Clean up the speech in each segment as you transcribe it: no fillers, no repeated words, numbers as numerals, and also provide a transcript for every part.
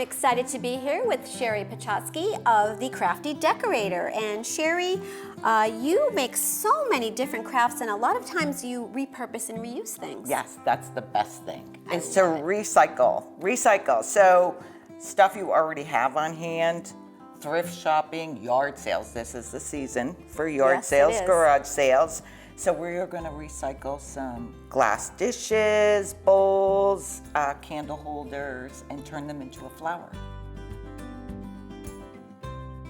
I'm excited to be here with Sherry Pachotsky of the Crafty Decorator. And Sherry, you make so many different crafts, and a lot of times you repurpose and reuse things. Yes, that's the best thing, is to recycle. Recycle. So stuff you already have on hand, thrift shopping, yard sales. This is the season for yard sales, garage sales. So we're going to recycle some glass dishes, bowls, candle holders, and turn them into a flower.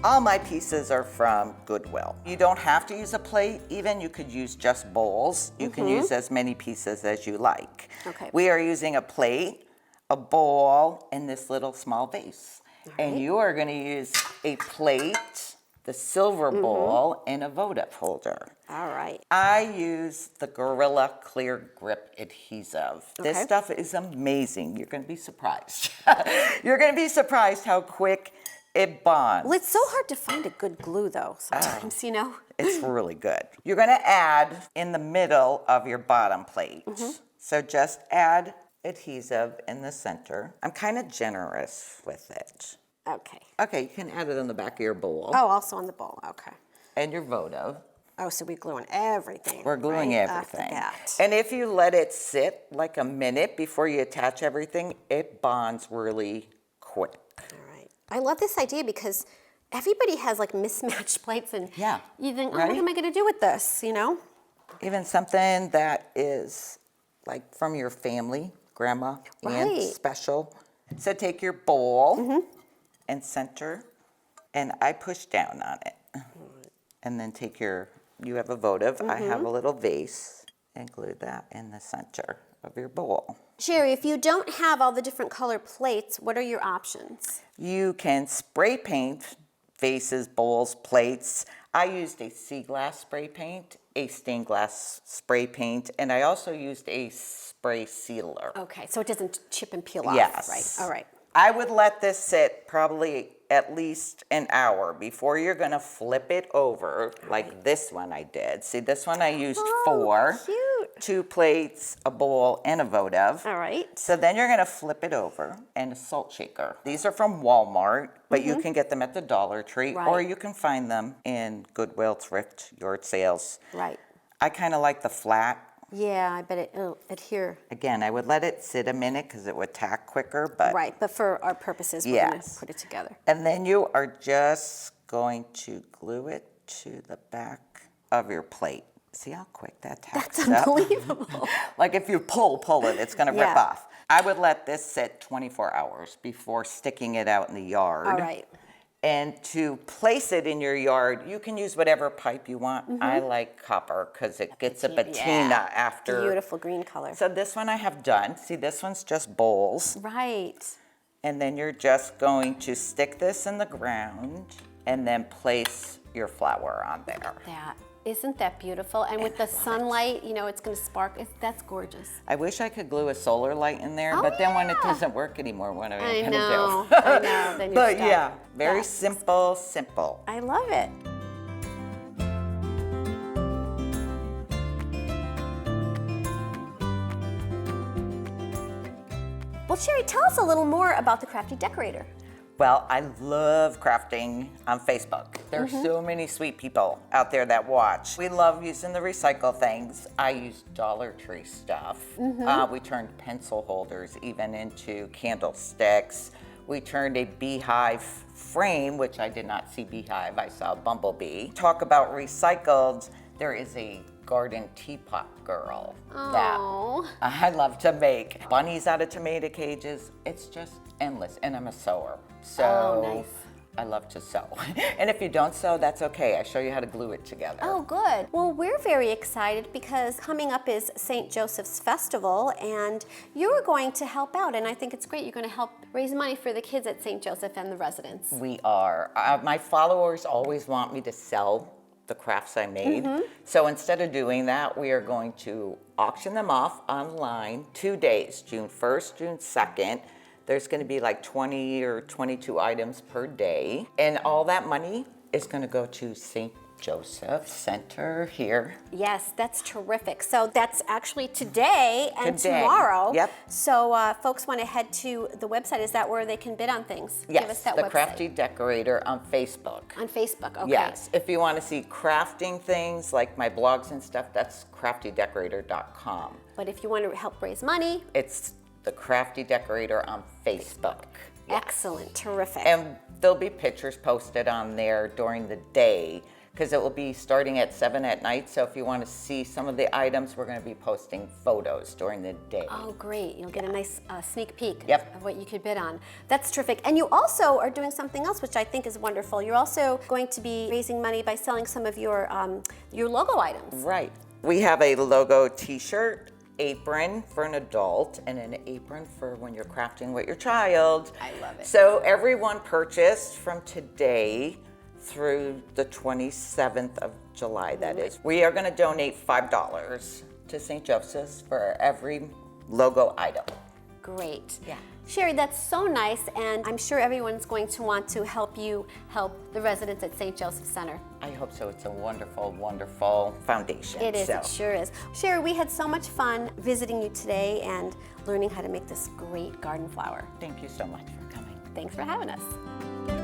All my pieces are from Goodwill. You don't have to use a plate even. You could use just bowls. You can use as many pieces as you like. Okay. We are using a plate, a bowl, and this little small vase. And you are going to use a plate, the silver bowl, and a votive holder. All right. I use the Gorilla Clear Grip Adhesive. This stuff is amazing. You're going to be surprised. You're going to be surprised how quick it bonds. Well, it's so hard to find a good glue, though, sometimes, you know? It's really good. You're going to add in the middle of your bottom plate. So just add adhesive in the center. I'm kind of generous with it. Okay. Okay, you can add it on the back of your bowl. Oh, also on the bowl, okay. And your votive. Oh, so we're gluing everything. We're gluing right everything. Off the bat. And if you let it sit like a minute before you attach everything, it bonds really quick. All right. I love this idea because everybody has like mismatched plates, and you think, oh, what am I going to do with this, you know? Even something that is like from your family, grandma, aunt, special. So take your bowl and center, and I push down on it. And then take you have a votive, I have a little vase, and glue that in the center of your bowl. Sherry, if you don't have all the different color plates, what are your options? You can spray paint vases, bowls, plates. I used a sea glass spray paint, a stained glass spray paint, and I also used a spray sealer. Okay, so it doesn't chip and peel off, right? All right. I would let this sit probably at least an hour before you're gonna flip it over, like this one I did. See, this one I used 4. Cute. 2 plates, a bowl, and a votive. All right. So then you're gonna flip it over, and a salt shaker. These are from Walmart, but you can get them at the Dollar Tree, or you can find them in Goodwill, thrift, yard sales. Right. I kind of like the flat. Yeah, I bet it'll adhere. Again, I would let it sit a minute because it would tack quicker, but. Right, but for our purposes, we're going to put it together. And then you are just going to glue it to the back of your plate. See how quick that tacks up? That's unbelievable. Like if you pull it, it's going to rip off. I would let this sit 24 hours before sticking it out in the yard. All right. And to place it in your yard, you can use whatever pipe you want. I like copper because it gets a patina after. Beautiful green color. So this one I have done. See, this one's just bowls. Right. And then you're just going to stick this in the ground and then place your flower on there. Isn't that beautiful? And with the sunlight, you know, it's going to spark. That's gorgeous. I wish I could glue a solar light in there, but then when it doesn't work anymore, what am I going to do? I know. Then you're But stuck. yeah, very simple. I love it. Well, Sherry, tell us a little more about the Crafty Decorator. Well, I love crafting on Facebook. There's so many sweet people out there that watch. We love using the recycle things. I use Dollar Tree stuff. We turned pencil holders even into candlesticks. We turned a beehive frame, which I did not see beehive, I saw bumblebee. Talk about recycled, there is a garden teapot girl that I love to make. Bunnies out of tomato cages. It's just endless, and I'm a sewer. So nice. I love to sew. And if you don't sew, that's okay. I show you how to glue it together. Oh, good. Well, we're very excited because coming up is St. Joseph's Festival, and you're going to help out, and I think it's great. You're going to help raise money for the kids at St. Joseph and the residents. We are. My followers always want me to sell the crafts I made. So instead of doing that, we are going to auction them off online 2 days, June 1st, June 2nd. There's going to be like 20 or 22 items per day. And all that money is going to go to St. Joseph Center here. Yes, that's terrific. So that's actually today and Today. tomorrow. Yep. So folks want to head to the website. Is that where they can bid on things? Yes, Give us that the website. Crafty Decorator on Facebook. On Facebook, okay. Yes, if you want to see crafting things like my blogs and stuff, that's craftydecorator.com. But if you want to help raise money, It's the Crafty Decorator on Facebook. excellent, terrific. And there'll be pictures posted on there during the day because it will be starting at 7 at night. So if you want to see some of the items, we're going to be posting photos during the day. Oh, great. You'll get a nice sneak peek Yep. of what you could bid on. That's terrific. And you also are doing something else, which I think is wonderful. You're also going to be raising money by selling some of your logo items. Right. We have a logo t-shirt, apron for an adult, and an apron for when you're crafting with your child. I love it. So everyone purchased from today through the 27th of July, that is. We are going to donate $5 to St. Joseph's for every logo item. Great. Yeah. Sherry, that's so nice, and I'm sure everyone's going to want to help you help the residents at St. Joseph Center. I hope so. It's a wonderful, wonderful foundation. It is, So, it sure is. Sherry, we had so much fun visiting you today and learning how to make this great garden flower. thank you so much for coming. Thanks for having us.